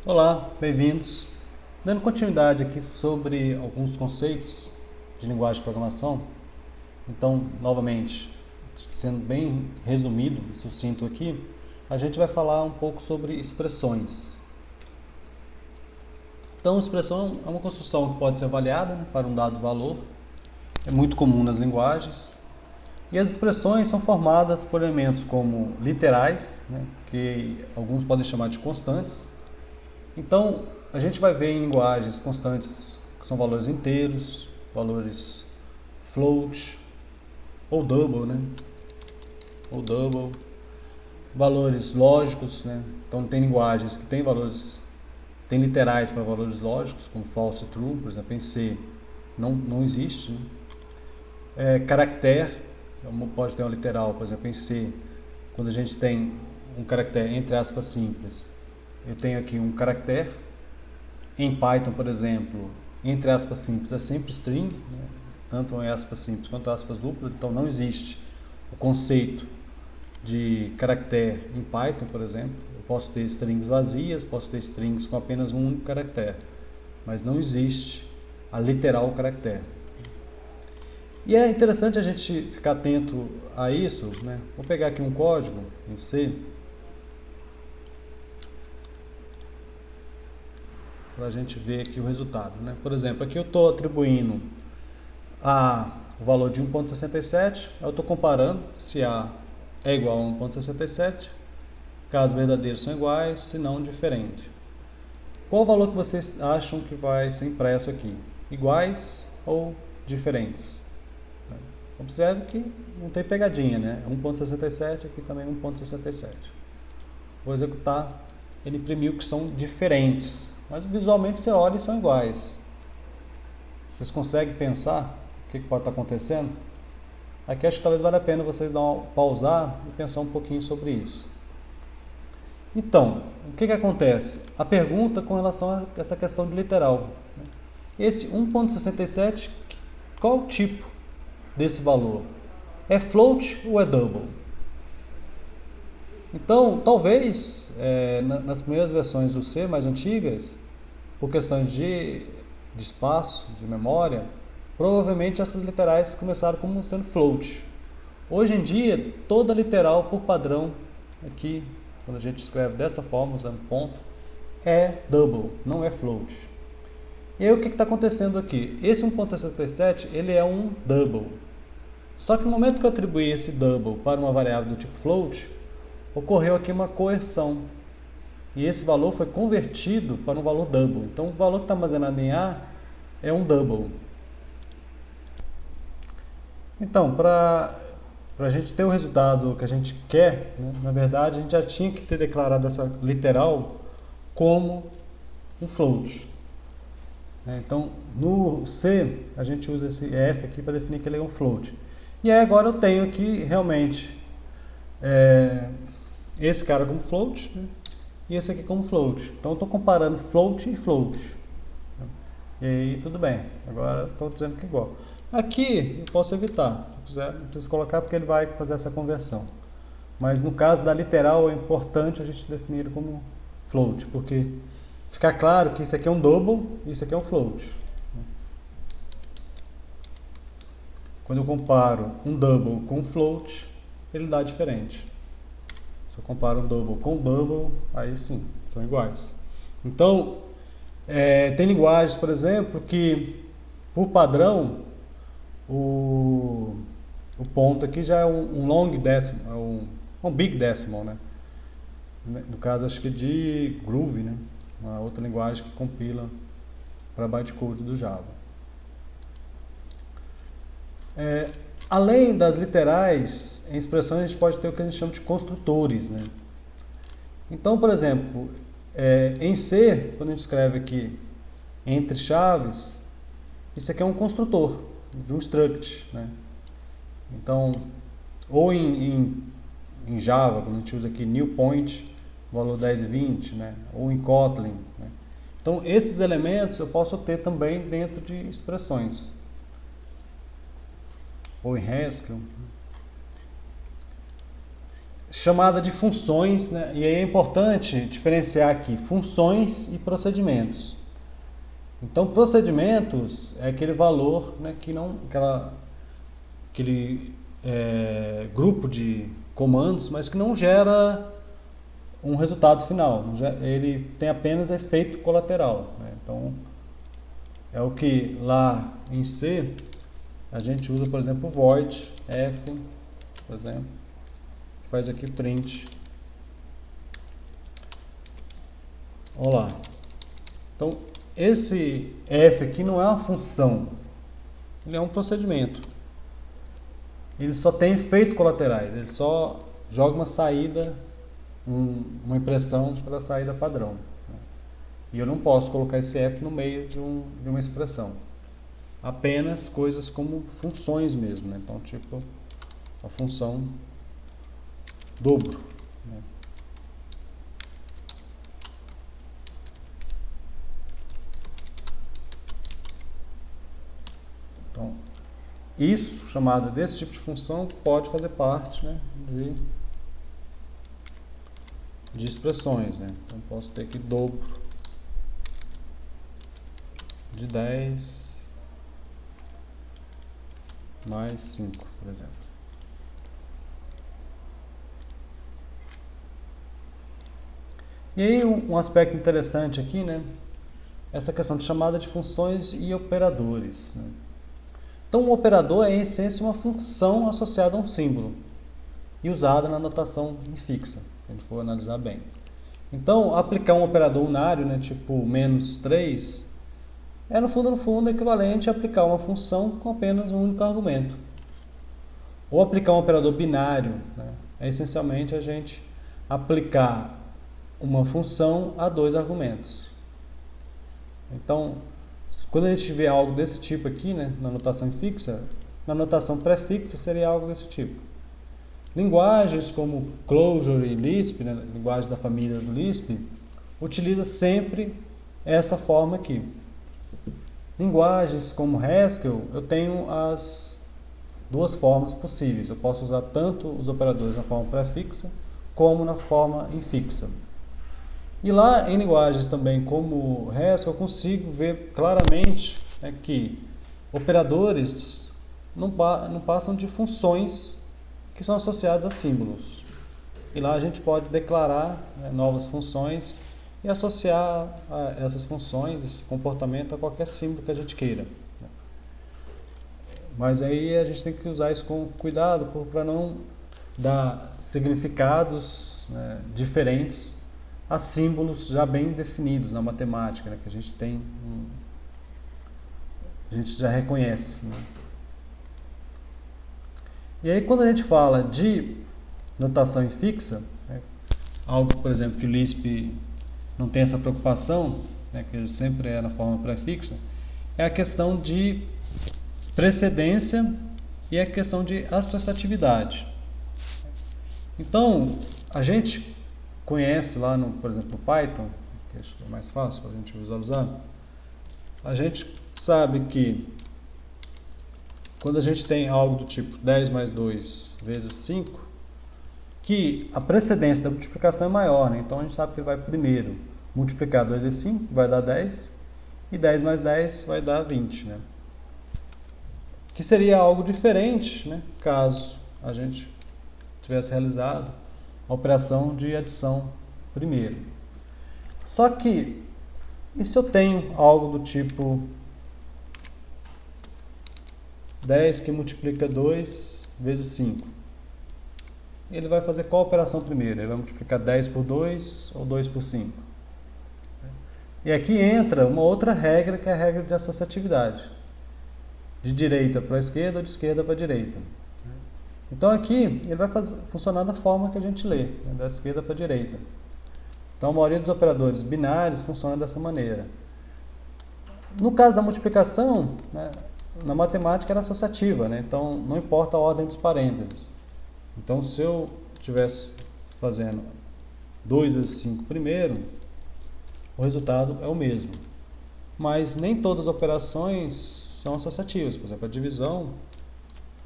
Olá, bem-vindos. Dando continuidade aqui sobre alguns conceitos de linguagem de programação. Então, novamente, sendo bem resumido e sucinto aqui, a gente vai falar um pouco sobre expressões. Então, expressão é uma construção que pode ser avaliada, né, para um dado valor. É muito comum nas linguagens. E as expressões são formadas por elementos como literais, né, que alguns podem chamar de constantes. Então, a gente vai ver em linguagens constantes que são valores inteiros, valores float ou double, né? Ou double, valores lógicos, né? Então, tem linguagens que têm valores, tem literais para valores lógicos, como false e true, por exemplo, em C não existe, né? Caractere, pode ter um literal, por exemplo, em C, quando a gente tem um caractere entre aspas simples, eu tenho aqui um caractere. Em Python, por exemplo, entre aspas simples é sempre string, né? Tanto em aspas simples quanto em aspas duplas, então não existe o conceito de caractere em Python, por exemplo. Eu posso ter strings vazias, posso ter strings com apenas um único caractere, mas não existe a literal caractere. E é interessante a gente ficar atento a isso, né? Vou pegar aqui um código em C, para a gente ver aqui o resultado, né? Por exemplo, aqui eu estou atribuindo o valor de 1.67, eu estou comparando se A é igual a 1.67, casos verdadeiros são iguais, se não, diferente. Qual o valor que vocês acham que vai ser impresso aqui? Iguais ou diferentes? Observe que não tem pegadinha, né? 1.67, aqui também 1.67. Vou executar, ele imprimiu que são diferentes, mas visualmente você olha e são iguais. Vocês conseguem pensar o que pode estar acontecendo? Aqui acho que talvez valha a pena vocês pausar e pensar um pouquinho sobre isso. Então, o que acontece? A pergunta com relação a essa questão de literal. Esse 1.67, qual o tipo desse valor? É float ou é double? Então, talvez, nas primeiras versões do C, mais antigas, por questões de espaço, de memória, provavelmente essas literais começaram como sendo float. Hoje em dia, toda literal por padrão, aqui, quando a gente escreve dessa forma, usando ponto, é double, não é float. E aí o que está acontecendo aqui? Esse 1.67, ele é um double. Só que no momento que eu atribuí esse double para uma variável do tipo float, ocorreu aqui uma coerção. E esse valor foi convertido para um valor double. Então, o valor que está armazenado em A é um double. Então, para a gente ter o resultado que a gente quer, né, na verdade, a gente já tinha que ter declarado essa literal como um float. Então, no C, a gente usa esse F aqui para definir que ele é um float. E aí agora eu tenho aqui realmente esse cara como float, né, e esse aqui como float. Então, eu estou comparando float e float. E aí, tudo bem. Agora, estou dizendo que é igual. Aqui, eu posso evitar. Se quiser, não preciso colocar porque ele vai fazer essa conversão. Mas no caso da literal, é importante a gente definir como float, porque fica claro que isso aqui é um double e isso aqui é um float. Quando eu comparo um double com um float, ele dá diferente. Se eu comparo um double com um double, aí sim, são iguais. Então, tem linguagens, por exemplo, que por padrão o ponto aqui já é um long decimal, um big decimal, né? No caso, acho que de Groove, né? Uma outra linguagem que compila para bytecode do Java. Além das literais, em expressões a gente pode ter o que a gente chama de construtores, né? Então, por exemplo, em C, quando a gente escreve aqui entre chaves, isso aqui é um construtor de um struct, né? Então, ou em Java, quando a gente usa aqui new point, valor 10 e 20, né? Ou em Kotlin, né? Então, esses elementos eu posso ter também dentro de expressões. Ou em Haskell. chamada de funções, né? E aí é importante diferenciar aqui funções e procedimentos. Então, procedimentos é aquele valor, né, que não, aquele grupo de comandos, mas que não gera um resultado final. Ele tem apenas efeito colateral, né? Então, é o que lá em C a gente usa, por exemplo, void f, por exemplo, faz aqui print. Olá. Então, esse f aqui não é uma função, ele é um procedimento. Ele só tem efeitos colaterais, ele só joga uma saída, uma impressão pela saída padrão. E eu não posso colocar esse f no meio de uma expressão. Apenas coisas como funções mesmo, né? Então, tipo, a função dobro, né? Então, isso, chamado desse tipo de função, pode fazer parte, né, de expressões, né? Então, posso ter aqui dobro de 10 mais 5, por exemplo. E aí um aspecto interessante aqui, né? Essa questão de chamada de funções e operadores, né? Então, um operador é, em essência, uma função associada a um símbolo e usada na notação fixa, se a gente for analisar bem. Então, aplicar um operador unário, né, tipo -3, é, no fundo, equivalente a aplicar uma função com apenas um único argumento. Ou aplicar um operador binário, né, é essencialmente a gente aplicar uma função a dois argumentos. Então, quando a gente vê algo desse tipo aqui, né, na notação fixa, na notação pré-fixa seria algo desse tipo. Linguagens como Clojure e Lisp, né, linguagem da família do Lisp, utiliza sempre essa forma aqui. Linguagens como Haskell, eu tenho as duas formas possíveis. Eu posso usar tanto os operadores na forma pré-fixa como na forma infixa. E lá em linguagens também como Haskell, eu consigo ver claramente, né, que operadores não passam de funções que são associadas a símbolos. E lá a gente pode declarar, né, novas funções e associar essas funções, esse comportamento, a qualquer símbolo que a gente queira. Mas aí a gente tem que usar isso com cuidado para não dar significados, né, diferentes a símbolos já bem definidos na matemática, né, que a gente já reconhece, né? E aí quando a gente fala de notação infixa, né, algo, por exemplo, que o Lisp não tem essa preocupação, né, que sempre é na forma pré-fixa, é a questão de precedência e a questão de associatividade. Então, a gente conhece lá, por exemplo, no Python, que é mais fácil para a gente visualizar, a gente sabe que quando a gente tem algo do tipo 10 mais 2 vezes 5, que a precedência da multiplicação é maior, né? Então a gente sabe que vai primeiro multiplicar 2 vezes 5, vai dar 10, e 10 mais 10 vai dar 20, né? Que seria algo diferente, né, caso a gente tivesse realizado a operação de adição primeiro. Só que, e se eu tenho algo do tipo 10 que multiplica 2 vezes 5? Ele vai fazer qual operação primeiro? Ele vai multiplicar 10 por 2 ou 2 por 5? E aqui entra uma outra regra, que é a regra de associatividade. De direita para a esquerda ou de esquerda para a direita. Então aqui ele vai funcionar da forma que a gente lê, né, da esquerda para a direita. Então a maioria dos operadores binários funciona dessa maneira. No caso da multiplicação, né, na matemática era associativa, né, então não importa a ordem dos parênteses. Então se eu estivesse fazendo 2 vezes 5 primeiro, o resultado é o mesmo. Mas nem todas as operações são associativas. Por exemplo, a divisão,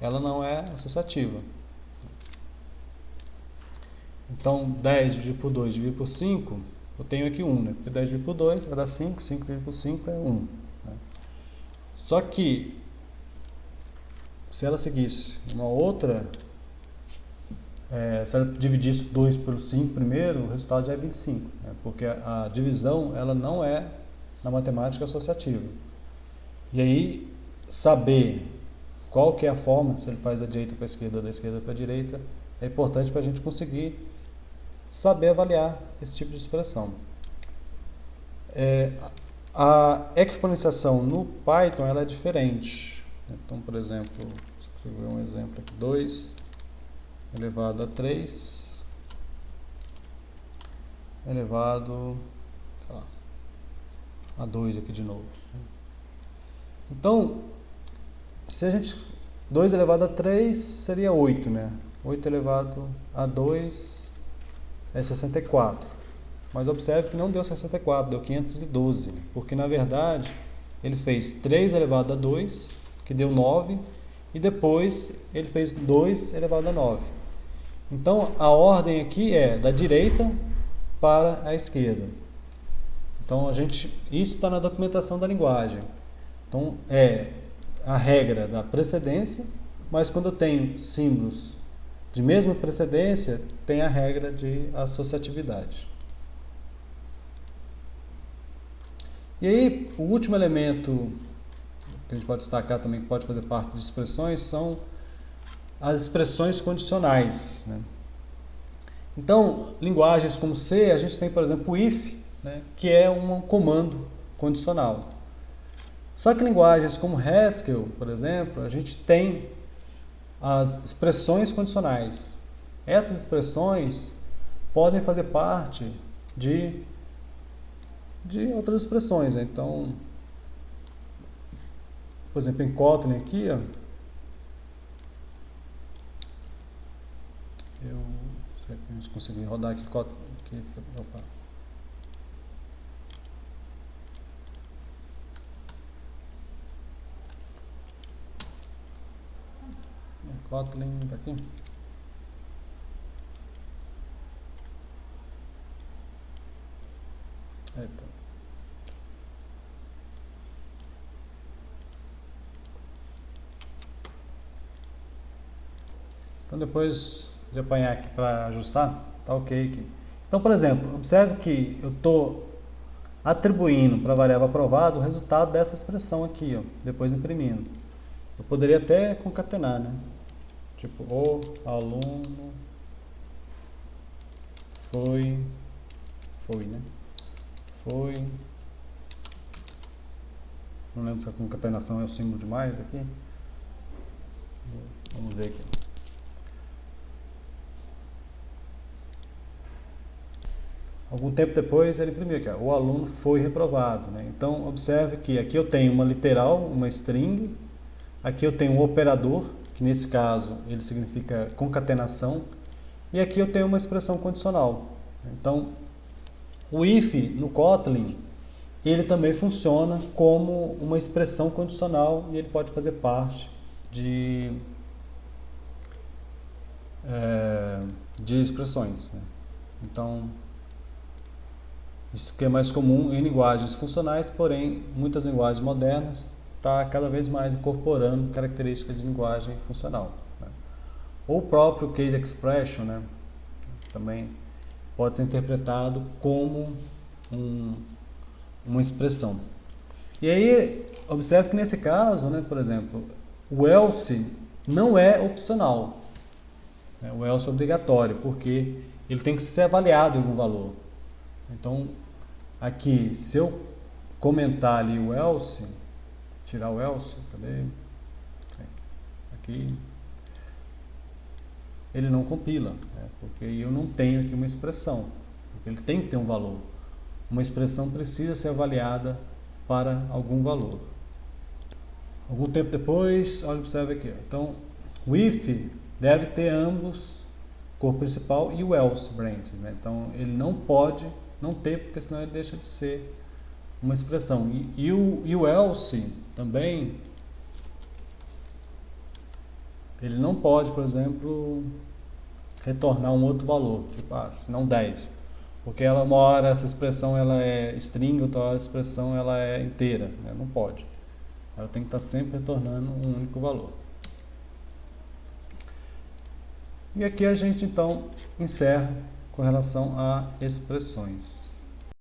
ela não é associativa. Então 10 dividido por 2 dividido por 5, eu tenho aqui 1, né? Porque 10 dividido por 2 vai dar 5, 5 dividido por 5 é 1. Né? Só que, se ela seguisse uma outra, se ela dividisse 2 por 5 primeiro, o resultado já é 25, né? Porque a divisão ela não é na matemática associativa. E aí, saber qual que é a forma, se ele faz da direita para a esquerda ou da esquerda para a direita, é importante para a gente conseguir saber avaliar esse tipo de expressão. A exponenciação no Python ela é diferente. Então, por exemplo, vou escrever um exemplo aqui, 2 elevado a 3 elevado a 2 aqui de novo. Então, se a gente 2 elevado a 3 seria 8, né? 8 elevado a 2 é 64. Mas observe que não deu 64, deu 512. Porque, na verdade, ele fez 3 elevado a 2, que deu 9, e depois ele fez 2 elevado a 9. Então, a ordem aqui é da direita para a esquerda. Então, isso está na documentação da linguagem. Então, é a regra da precedência, mas quando eu tenho símbolos de mesma precedência, tem a regra de associatividade. E aí, o último elemento que a gente pode destacar também, que pode fazer parte de expressões, são as expressões condicionais. Né? Então, linguagens como C, a gente tem, por exemplo, o if, né, que é um comando condicional. Só que linguagens como Haskell, por exemplo, a gente tem as expressões condicionais. Essas expressões podem fazer parte de outras expressões. Né? Então, por exemplo, em Kotlin aqui, ó, a gente conseguir rodar aqui Kotlin. Opa. Kotlin está aqui. Eita. Então, depois de apanhar aqui para ajustar, tá ok aqui. Então, por exemplo, observe que eu estou atribuindo para a variável aprovada o resultado dessa expressão aqui, ó, depois imprimindo. Eu poderia até concatenar, né? Tipo, o aluno foi, né? Foi. Não lembro se a concatenação é o símbolo de mais aqui. Vamos ver aqui. Algum tempo depois ele imprimiu aqui, ó, o aluno foi reprovado. Né? Então, observe que aqui eu tenho uma literal, uma string, aqui eu tenho um operador, que nesse caso ele significa concatenação, e aqui eu tenho uma expressão condicional. Então, o if no Kotlin, ele também funciona como uma expressão condicional e ele pode fazer parte de expressões. Né? Então, isso que é mais comum em linguagens funcionais, porém, muitas linguagens modernas está cada vez mais incorporando características de linguagem funcional. Né? Ou o próprio case expression, né? Também pode ser interpretado como uma expressão. E aí, observe que nesse caso, né, por exemplo, o else não é opcional. Né? O else é obrigatório, porque ele tem que ser avaliado em algum valor. Então, aqui, se eu comentar ali o else, tirar o else, cadê? Aqui, ele não compila, né? Porque eu não tenho aqui uma expressão, porque ele tem que ter um valor. Uma expressão precisa ser avaliada para algum valor. Algum tempo depois, olha, observe aqui. Então, o if deve ter ambos, corpo principal e o else branches. Né? Então, ele não pode não ter, porque senão ele deixa de ser uma expressão. E o else também, ele não pode, por exemplo, retornar um outro valor, tipo, se não 10. Porque uma hora essa expressão ela é string, outra hora a expressão ela é inteira, né? Não pode. Ela tem que estar sempre retornando um único valor. E aqui a gente então encerra com relação a expressões.